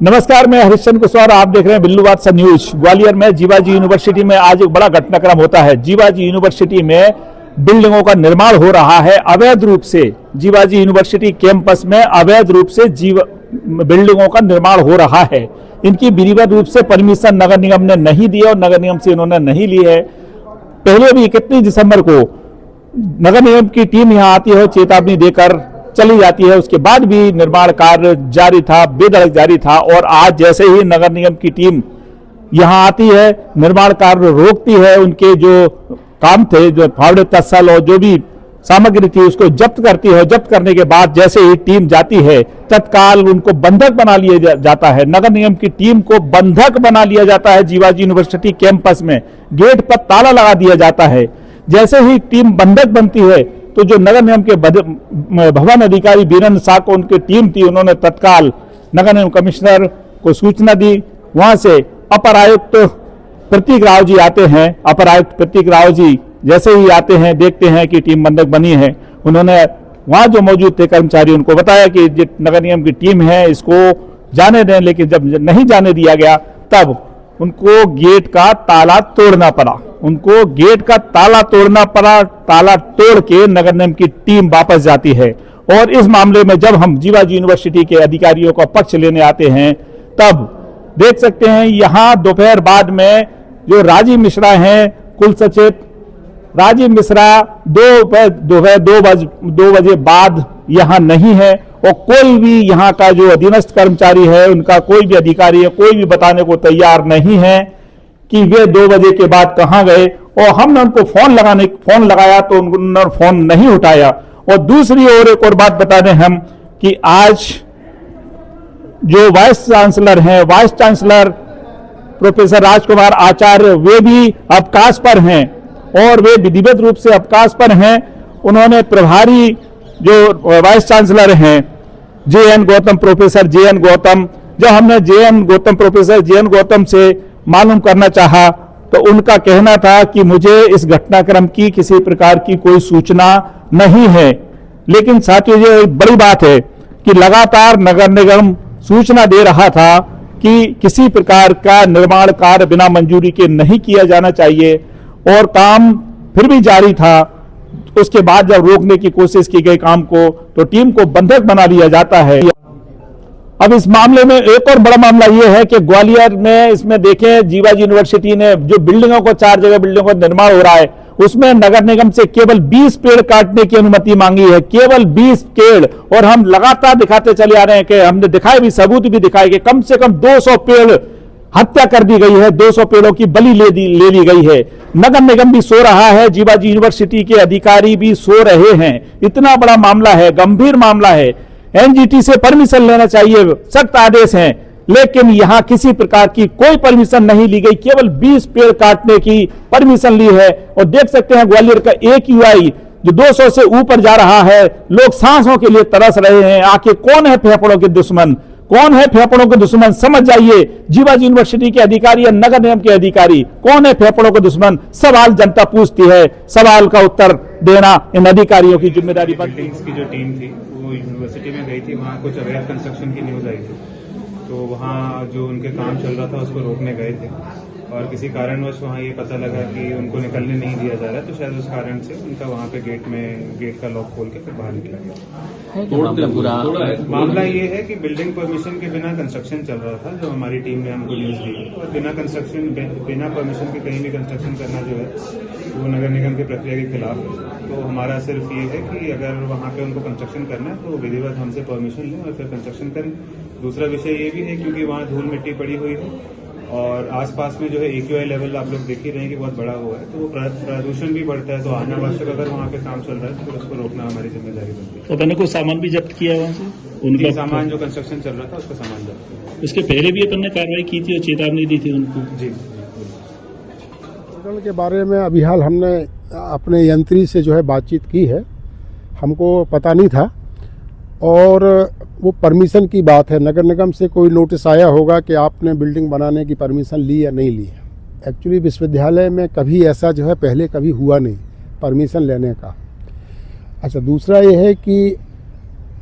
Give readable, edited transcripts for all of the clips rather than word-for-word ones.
नमस्कार, मैं हरिश्चंद्र कुशवाहा, आप देख रहे हैं बिल्लू बादशाह न्यूज। ग्वालियर में जीवाजी यूनिवर्सिटी में आज एक बड़ा घटनाक्रम होता है। जीवाजी यूनिवर्सिटी में बिल्डिंगों का निर्माण हो रहा है अवैध रूप से। जीवाजी यूनिवर्सिटी कैंपस में अवैध रूप से बिल्डिंगों का निर्माण हो रहा है। इनकी विधिवत रूप से परमिशन नगर निगम ने नहीं दी और नगर निगम से इन्होंने नहीं ली है। पहले भी 31 दिसंबर को नगर निगम की टीम यहाँ आती है, चेतावनी देकर चली जाती है। उसके बाद भी निर्माण कार्य जारी था, बेधड़क जारी था। और आज जैसे ही नगर निगम की टीम यहाँ आती है, निर्माण कार्य रोकती है, उनके जो काम थे, जो फावड़े तत्सल और जो भी सामग्री थी उसको जब्त करती है। जब्त करने के बाद जैसे ही टीम जाती है, तत्काल उनको बंधक बना लिया जाता है। नगर निगम की टीम को बंधक बना लिया जाता है। जीवाजी यूनिवर्सिटी कैंपस में गेट पर ताला लगा दिया जाता है। जैसे ही टीम बंधक बनती है तो जो नगर निगम के भवन अधिकारी बीरेंद्र शाह को उनकी टीम थी, उन्होंने तत्काल नगर निगम कमिश्नर को सूचना दी। वहां से अपर आयुक्त प्रतीक राव जी आते हैं। अपर आयुक्त प्रतीक राव जी जैसे ही आते हैं, देखते हैं कि टीम बंधक बनी है, उन्होंने वहां जो मौजूद थे कर्मचारी उनको बताया कि नगर निगम की टीम है, इसको जाने दें। लेकिन जब नहीं जाने दिया गया तब उनको गेट का ताला तोड़ना पड़ा। उनको गेट का ताला तोड़ना पड़ा। ताला तोड़ के नगर निगम की टीम वापस जाती है। और इस मामले में जब हम जीवाजी यूनिवर्सिटी के अधिकारियों का पक्ष लेने आते हैं, तब देख सकते हैं यहाँ दोपहर बाद में जो राजीव मिश्रा हैं, कुल सचेत राजीव मिश्रा दोपहर 2 बजे बाद यहाँ नहीं है। और कोई भी यहाँ का जो अधीनस्थ कर्मचारी है, उनका कोई भी अधिकारी है, कोई भी बताने को तैयार नहीं है कि वे 2 बजे के बाद कहां गए। और हमने उनको फोन लगाया तो उन्होंने फोन नहीं उठाया। और दूसरी ओर एक और बात बता दें हम कि आज जो वाइस चांसलर हैं, वाइस चांसलर प्रोफेसर राजकुमार आचार्य, वे भी अवकाश पर हैं और वे विधिवत रूप से अवकाश पर हैं। उन्होंने प्रभारी जो वाइस चांसलर हैं JN Gautam, professor JN Gautam, जब हमने प्रोफेसर JN गौतम से मालूम करना चाहा तो उनका कहना था कि मुझे इस घटनाक्रम की किसी प्रकार की कोई सूचना नहीं है। लेकिन साथियों, ये एक बड़ी बात है कि लगातार नगर निगम सूचना दे रहा था कि किसी प्रकार का निर्माण कार्य बिना मंजूरी के नहीं किया जाना चाहिए, और काम फिर भी जारी था। उसके बाद जब रोकने की कोशिश की गई काम को, तो टीम को बंधक बना लिया जाता है। अब इस मामले में एक और बड़ा मामला यह है कि ग्वालियर में इसमें देखें, जीवाजी यूनिवर्सिटी ने जो बिल्डिंगों को 4 जगह बिल्डिंगों का निर्माण हो रहा है, उसमें नगर निगम से केवल 20 पेड़ काटने की अनुमति मांगी है। केवल 20 पेड़। और हम लगातार दिखाते चले आ रहे हैं कि हमने दिखाए भी, सबूत भी दिखाए कि कम से कम 200 पेड़ हत्या कर दी गई है, 200 पेड़ों की बलि ले ली गई है। नगर निगम भी सो रहा है, जीवाजी यूनिवर्सिटी के अधिकारी भी सो रहे हैं। इतना बड़ा मामला है, गंभीर मामला है। NGT से परमिशन लेना चाहिए, सख्त आदेश हैं, लेकिन यहां किसी प्रकार की कोई परमिशन नहीं ली गई। केवल 20 पेड़ काटने की परमिशन ली है। और देख सकते हैं ग्वालियर का AQI जो 200 से ऊपर जा रहा है। लोग सांसों के लिए तरस रहे हैं। आखिर कौन है फेफड़ों के दुश्मन? कौन है फेफड़ों के दुश्मन? समझ जाइए, जीवाजी यूनिवर्सिटी के अधिकारी या नगर निगम के अधिकारी, कौन है फेफड़ों के दुश्मन? सवाल जनता पूछती है। सवाल का उत्तर देना इन अधिकारियों की जिम्मेदारी बनती है। की जो टीम थी वो यूनिवर्सिटी में गई थी, वहाँ कुछ अवैध कंस्ट्रक्शन की न्यूज आई थी, तो वहाँ जो उनके काम चल रहा था उसको रोकने गए थे। और किसी कारणवश वहाँ ये पता लगा कि उनको निकलने नहीं दिया जा रहा, तो शायद उस कारण से उनका वहाँ पे गेट का लॉक खोल के फिर बाहर निकला गया। मामला ये है कि बिल्डिंग परमिशन के बिना कंस्ट्रक्शन चल रहा था, जो हमारी टीम ने हमको न्यूज दी। और बिना परमिशन के कहीं भी कंस्ट्रक्शन करना जो है वो नगर निगम की प्रक्रिया के खिलाफ है। तो हमारा सिर्फ ये है कि अगर वहाँ पे उनको कंस्ट्रक्शन करना है तो विधिवत हमसे परमिशन लें और फिर कंस्ट्रक्शन करें। दूसरा विषय ये भी है क्योंकि वहाँ धूल मिट्टी पड़ी हुई है और आसपास में जो है AQI लेवल आप लोग देख ही रहे हैं कि बहुत बड़ा हुआ है, तो प्रदूषण भी बढ़ता है। तो अनावश्यक अगर वहाँ पे काम चल रहा है तो उसको रोकना हमारी जिम्मेदारी बनती है। तो मैंने कोई सामान भी जब्त किया वहाँ से? उनका सामान जो कंस्ट्रक्शन चल रहा था उसका सामान जब्त। इसके पहले भी अपन ने कार्रवाई की थी और चेतावनी दी थी उनको। जी, के बारे में अभी हाल हमने अपने यंत्री से जो है बातचीत की है। हमको पता नहीं था। और वो परमिशन की बात है, नगर निगम से कोई नोटिस आया होगा कि आपने बिल्डिंग बनाने की परमिशन ली या नहीं ली है। एक्चुअली विश्वविद्यालय में कभी ऐसा जो है पहले कभी हुआ नहीं परमिशन लेने का। अच्छा, दूसरा ये है कि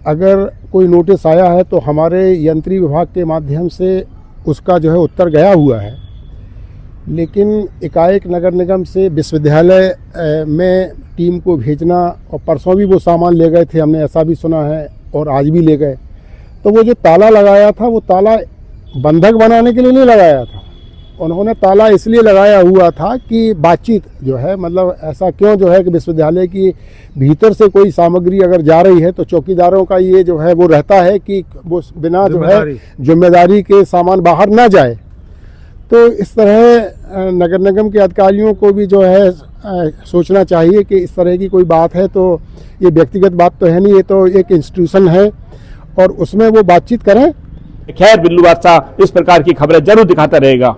अगर कोई नोटिस आया है तो हमारे यंत्री विभाग के माध्यम से उसका जो है उत्तर गया हुआ है, लेकिन एकाएक नगर निगम से विश्वविद्यालय में टीम को भेजना, और परसों भी वो सामान ले गए थे, हमने ऐसा भी सुना है, और आज भी ले गए। तो वो जो ताला लगाया था वो ताला बंधक बनाने के लिए नहीं लगाया था, उन्होंने ताला इसलिए लगाया हुआ था कि बातचीत जो है, मतलब ऐसा क्यों जो है कि विश्वविद्यालय की भीतर से कोई सामग्री अगर जा रही है तो चौकीदारों का ये जो है वो रहता है कि वो बिना जो है जिम्मेदारी के सामान बाहर ना जाए। तो इस तरह नगर निगम के अधिकारियों को भी जो है सोचना चाहिए कि इस तरह की कोई बात है तो ये व्यक्तिगत बात तो है नहीं, ये तो एक इंस्टीट्यूशन है और उसमें वो बातचीत करें। खैर बिल्लू बादशाह इस प्रकार की खबरें जरूर दिखाता रहेगा।